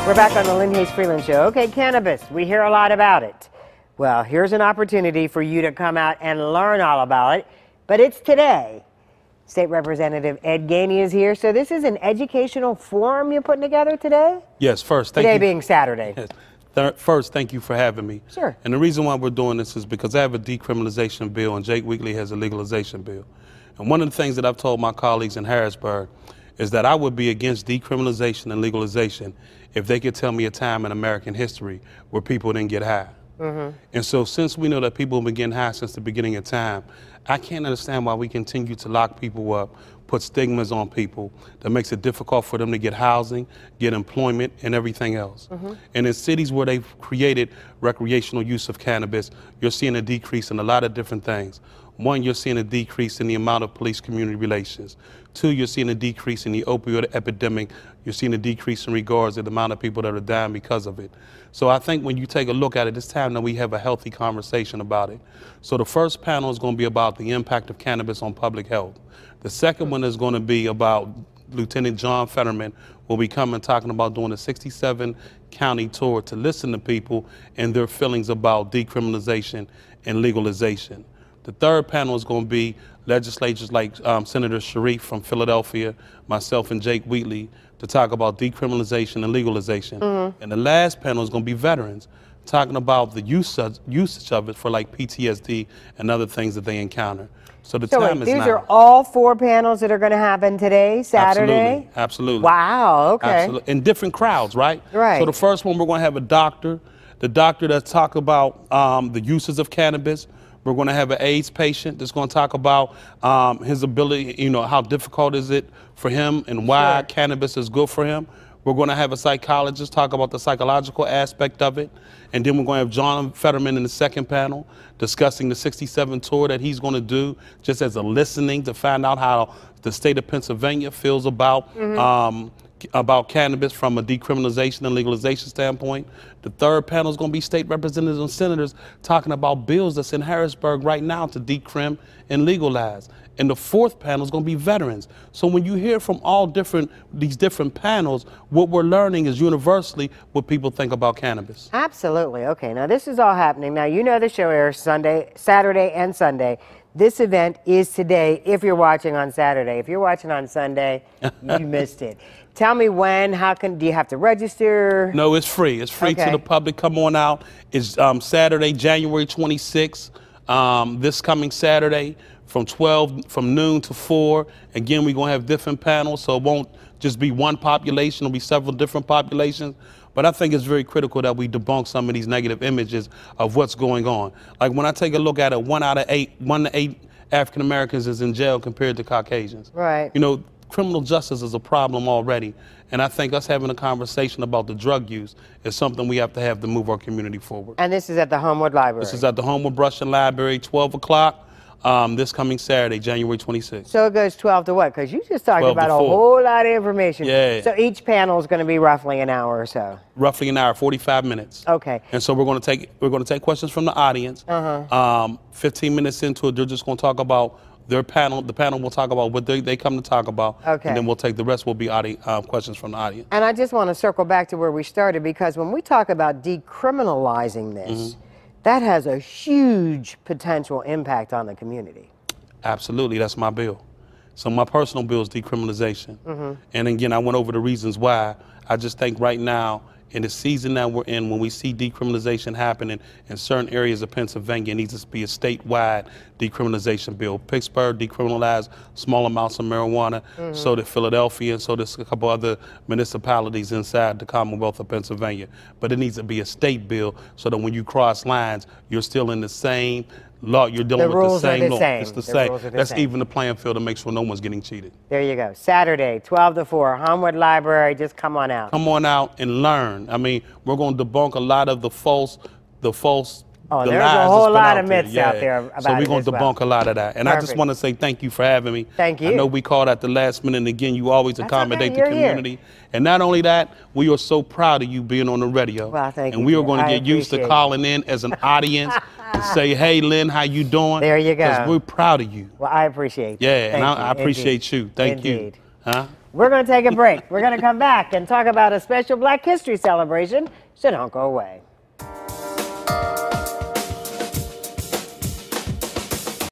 We're back on the Lynn Hayes Freeland Show. Okay, cannabis, we hear a lot about it. Well, here's an opportunity for you to come out and learn all about it, but it's today. State Representative Ed Gainey is here, so this is an educational forum you're putting together today? Yes, first, thank you. Today being Saturday. Yes. First, thank you for having me. Sure. And the reason why we're doing this is because I have a decriminalization bill and Jake Wheatley has a legalization bill. And one of the things that I've told my colleagues in Harrisburg is that I would be against decriminalization and legalization if they could tell me a time in American history where people didn't get high. And so since we know that people have been getting high since the beginning of time, I can't understand why we continue to lock people up, put stigmas on people that makes it difficult for them to get housing, get employment, and everything else. And in cities where they've created recreational use of cannabis, you're seeing a decrease in a lot of different things. One, you're seeing a decrease in the amount of police-community relations. Two, you're seeing a decrease in the opioid epidemic. You're seeing a decrease in regards to the amount of people that are dying because of it. So I think when you take a look at it, it's time that we have a healthy conversation about it. So the first panel is going to be about the impact of cannabis on public health. The second one is going to be about Lieutenant John Fetterman will be coming talking about doing a 67 county tour to listen to people and their feelings about decriminalization and legalization. The third panel is going to be legislators like Senator Sharif from Philadelphia, myself and Jake Wheatley to talk about decriminalization and legalization. And the last panel is going to be veterans talking about the usage of it for like PTSD and other things that they encounter. So the time is now. These are all four panels that are going to happen today, Saturday? Absolutely, absolutely. Wow, okay. Absolutely. In different crowds, right? Right. So the first one, we're going to have a doctor, the doctor that talk about the uses of cannabis. We're going to have an AIDS patient that's going to talk about his ability, you know, how difficult is it for him and why cannabis is good for him. We're going to have a psychologist talk about the psychological aspect of it. And then we're going to have John Fetterman in the second panel discussing the 67 tour that he's going to do just as a listening to find out how the state of Pennsylvania feels about cannabis from a decriminalization and legalization standpoint. The third panel is going to be state representatives and senators talking about bills that's in Harrisburg right now to decrim and legalize. And the fourth panel is going to be veterans. So when you hear from all these different panels, what we're learning is universally what people think about cannabis. Absolutely. Okay, now this is all happening. Now, you know the show airs Saturday and Sunday. This event is today if you're watching on Saturday. If you're watching on Sunday, you missed it. Tell me when, do you have to register? No, it's free. It's free to the public. Come on out. It's Saturday, January 26th, this coming Saturday from noon to 4. Again, we're going to have different panels, so it won't just be one population. It'll be several different populations. But I think it's very critical that we debunk some of these negative images of what's going on. Like when I take a look at it, 1 to 8 African Americans is in jail compared to Caucasians. Right. You know, criminal justice is a problem already. And I think us having a conversation about the drug use is something we have to move our community forward. And this is at the Homewood Library? This is at the Homewood Brushland Library, 12 o'clock. This coming Saturday, January 26th. So it goes 12 to what? Because you just talked about a whole lot of information. Yeah. So each panel is going to be roughly an hour or so. Roughly an hour, 45 minutes. Okay. And so we're going to take questions from the audience. 15 minutes into it, they're just going to talk about their panel. The panel will talk about what they come to talk about. Okay. And then we'll take the rest will be questions from the audience. And I just want to circle back to where we started, because when we talk about decriminalizing this, that has a huge potential impact on the community. Absolutely, that's my bill. So my personal bill is decriminalization. And again, I went over the reasons why. I just think right now, in the season that we're in, when we see decriminalization happening in certain areas of Pennsylvania, it needs to be a statewide decriminalization bill. Pittsburgh decriminalized small amounts of marijuana, so did Philadelphia, and so did a couple other municipalities inside the Commonwealth of Pennsylvania. But it needs to be a state bill so that when you cross lines, you're still in the same law. You're dealing with the same law. It's the same. That's even the playing field to make sure no one's getting cheated. There you go. Saturday, 12 to 4, Homewood Library. Just come on out. Come on out and learn. I mean, we're going to debunk a lot of the false. Oh, there's a whole lot of myths out there about it. So we're going to debunk a lot of that. And I just want to say thank you for having me. Thank you. I know we called at the last minute, and again, you always accommodate the community. And not only that, we are so proud of you being on the radio. Well, thank you. And we are going to get used to calling in as an audience to say, hey, Lynn, how you doing? There you go. Because we're proud of you. Well, I appreciate that. Yeah, and I appreciate you. Thank you. Huh? We're going to take a break. We're going to come back and talk about a special Black History celebration, so don't go away.